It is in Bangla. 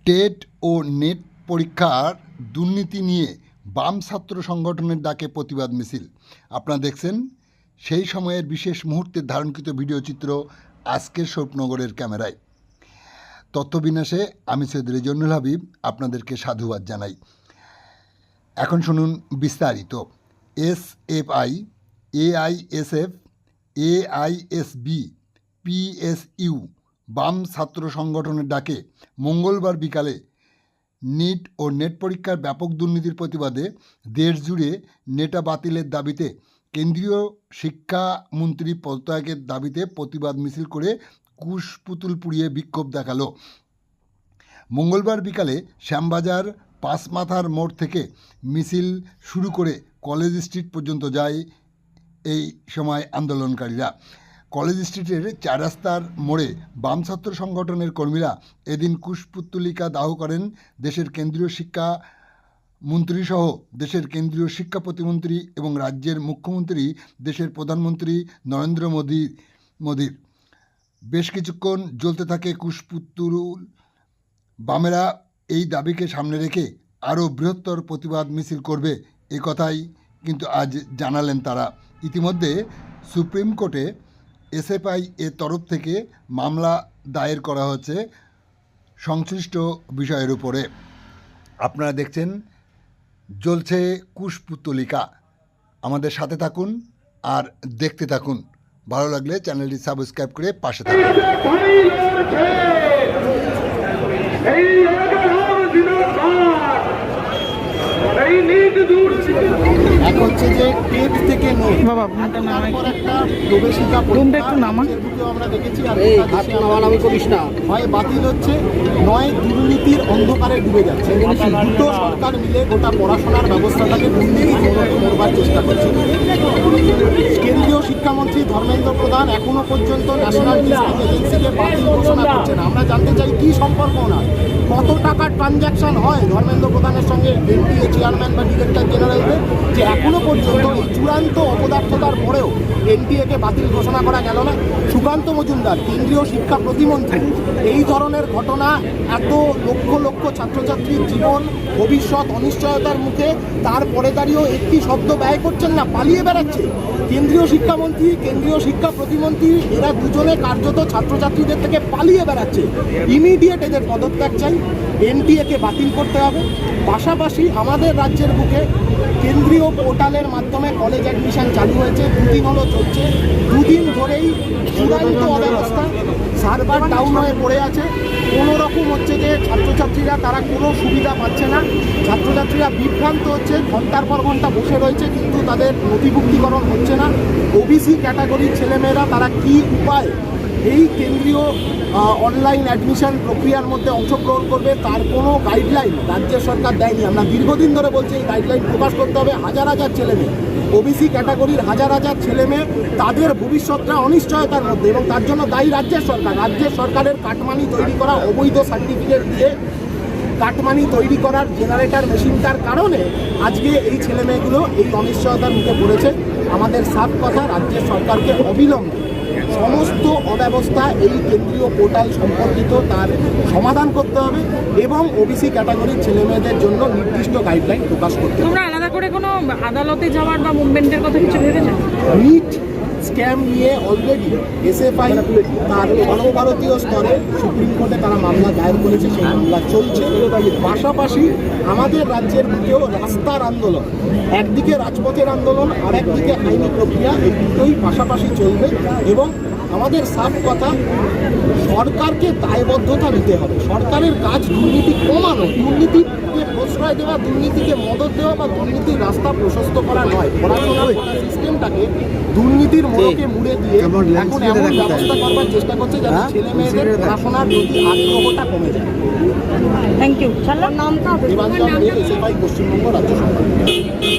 টেট ও নেট পরীক্ষার দুর্নীতি নিয়ে বাম ছাত্র সংগঠনের ডাকে প্রতিবাদ মিছিল। আপনারা দেখছেন সেই সময়ের বিশেষ মুহূর্তের ধারণকৃত ভিডিও চিত্র আজকের স্বপ্নগরের ক্যামেরায়। তথ্যবিন্যাসে আমি সৈয়দ রেজনুল হাবিব আপনাদেরকে সাধুবাদ জানাই। এখন শুনুন বিস্তারিত। এসএফআই, এআইএসএফ, এআইএসবি, পিএসইউ বাম ছাত্র সংগঠনের ডাকে মঙ্গলবার বিকালে নিট ও নেট পরীক্ষার ব্যাপক দুর্নীতির প্রতিবাদে দেশজুড়ে নেটা বাতিলের দাবিতে কেন্দ্রীয় শিক্ষামন্ত্রী পদত্যাগের দাবিতে প্রতিবাদ মিছিল করে কুশপুতুল পুড়িয়ে বিক্ষোভ দেখালো। মঙ্গলবার বিকালে শ্যামবাজার পাঁচমাথার মোড় থেকে মিছিল শুরু করে কলেজ স্ট্রিট পর্যন্ত যায়। এই সময় আন্দোলনকারীরা কলেজ স্ট্রিটের চার রাস্তার মোড়ে বাম ছাত্র সংগঠনের কর্মীরা এদিন কুশপুত্তলিকা দাহ করেন। দেশের কেন্দ্রীয় শিক্ষা মন্ত্রীসহ দেশের কেন্দ্রীয় শিক্ষা প্রতিমন্ত্রী এবং রাজ্যের মুখ্যমন্ত্রী দেশের প্রধানমন্ত্রী নরেন্দ্র মোদীর বেশ কিছুক্ষণ জ্বলতে থাকে কুশপুত্তুল। বামেরা এই দাবিকে সামনে রেখে আরও বৃহত্তর প্রতিবাদ মিছিল করবে এ কথাই কিন্তু আজ জানালেন তারা। ইতিমধ্যে সুপ্রিম কোর্টে এসএফআই এর তরফ থেকে মামলা দায়ের করা হচ্ছে সংশ্লিষ্ট বিষয়ের উপরে। আপনারা দেখছেন জ্বলছে কুশপুত্তলিকা। আমাদের সাথে থাকুন আর দেখতে থাকুন। ভালো লাগলে চ্যানেলটি সাবস্ক্রাইব করে পাশে থাকুন। এক হচ্ছে যে টেট থেকে নেট তারপর একটা প্রবেশিকা পরীক্ষা আমরা দেখেছি হয় বাতিল হচ্ছে, নয় দুর্নীতির অন্ধকারে ডুবে যাচ্ছে। দুটো সরকার মিলে গোটা পড়াশোনার ব্যবস্থাটাকে দুর্নীতি করবার চেষ্টা করছে। কেন্দ্রীয় শিক্ষামন্ত্রী ধর্মেন্দ্র প্রধান এখনো পর্যন্ত ন্যাশনাল টেস্টিং এজেন্সিকে বাতিল ঘোষণা করছেন। আমরা জানতে চাই কি সম্পর্ক ওনার, কত টাকার ট্রানজ্যাকশন হয় ধর্মেন্দ্র প্রধানের সঙ্গে এনটিএ চেয়ারম্যান বা ডিরেক্টর জেনারেলদের, যে এখনো পর্যন্ত এই চূড়ান্ত অপদার্থতার পরেও এনটিএকে বাতিল ঘোষণা করা গেল না। সুকান্ত মজুমদার কেন্দ্রীয় শিক্ষা প্রতিমন্ত্রী এই ধরনের ঘটনা এত লক্ষ লক্ষ ছাত্রছাত্রীর জীবন ভবিষ্যৎ অনিশ্চয়তার মুখে তারপরে দাঁড়িয়েও একটি শব্দ ব্যয় করছেন না, পালিয়ে বেড়াচ্ছে। কেন্দ্রীয় শিক্ষামন্ত্রী, কেন্দ্রীয় শিক্ষা প্রতিমন্ত্রী এরা দুজনে কার্যত ছাত্রছাত্রীদের থেকে পালিয়ে বেড়াচ্ছে। ইমিডিয়েট এদের পদত্যাগ চাই, এনটিএকে বাতিল করতে হবে। পাশাপাশি আমাদের রাজ্যের বুকে কেন্দ্রীয় পোর্টালের মাধ্যমে কলেজ অ্যাডমিশন চালু হয়েছে, দুদিন হলো চলছে। দুদিন ধরেই চূড়ান্ত অব্যবস্থা, সার্ভার ডাউন হয়ে পড়ে আছে। কোনো রকম হচ্ছে যে ছাত্রছাত্রীরা তারা কোনো সুবিধা পাচ্ছে না, ছাত্রছাত্রীরা বিভ্রান্ত হচ্ছে, ঘন্টার পর ঘন্টা বসে রয়েছে কিন্তু তাদের নথিভুক্তিকরণ হচ্ছে না। ওবিসি ক্যাটাগরির ছেলেমেয়েরা তারা কী উপায় এই কেন্দ্রীয় অনলাইন অ্যাডমিশন প্রক্রিয়ার মধ্যে অংশগ্রহণ করবে তার কোনো গাইডলাইন রাজ্য সরকার দেয়নি। আমরা দীর্ঘদিন ধরে বলছি এই গাইডলাইন প্রকাশ করতে হবে। হাজার হাজার ছেলেমেয়ে, ওবিসি ক্যাটাগরির হাজার হাজার ছেলেমেয়ে, তাদের ভবিষ্যৎটা অনিশ্চয়তার মধ্যে, এবং তার জন্য দায়ী রাজ্যের সরকার। রাজ্যের সরকারের কাটমানি তৈরি করা, অবৈধ সার্টিফিকেট দিয়ে কাটমানি তৈরি করার জেনারেটর মেশিনটার কারণে আজকে এই ছেলেমেয়েগুলো এই অনিশ্চয়তার মুখে পড়েছে। আমাদের সাফ কথা, রাজ্যের সরকারকে অবিলম্বে সমস্ত অব্যবস্থা এই কেন্দ্রীয় পোর্টাল সম্পর্কিত তার সমাধান করতে হবে এবং ওবিসি ক্যাটাগরির ছেলেমেয়েদের জন্য নির্দিষ্ট গাইডলাইন প্রকাশ করতে হবে। তোমরা আলাদা করে কোনো আদালতে যাওয়ার বা মুভমেন্টের কথা কিছু ভেবেছো? নিট স্ক্যাম নিয়ে অলরেডি এসএফআই তার সর্বভারতীয় স্তরে সুপ্রিম কোর্টে তারা মামলা দায়ের করেছে, সেই মামলা চলছে। পাশাপাশি আমাদের রাজ্যের বুকেও রাস্তার আন্দোলন, একদিকে রাজপথের আন্দোলন আর একদিকে আইনি প্রক্রিয়া, এই দুটোই পাশাপাশি চলবে। এবং আমাদের সাফ কথা, সরকারকে দায়বদ্ধতা নিতে হবে। সরকারের কাজ দুর্নীতি কমানো, দুর্নীতিকে প্রশ্রয় দেওয়া, দুর্নীতিকে মদত দেওয়া বা দুর্নীতির রাস্তা প্রশস্ত করা নয়। পড়াশোনার সিস্টেমটাকে দুর্নীতির মোড়কে মুড়ে দিয়ে এখন এমন ব্যবস্থা করবার চেষ্টা করছে যাতে ছেলে মেয়েদের পড়াশোনার প্রতি আগ্রহটা কমে যায়। Thank you. Debanjan De, SFI Paschimbanga রাজ্য সরকার।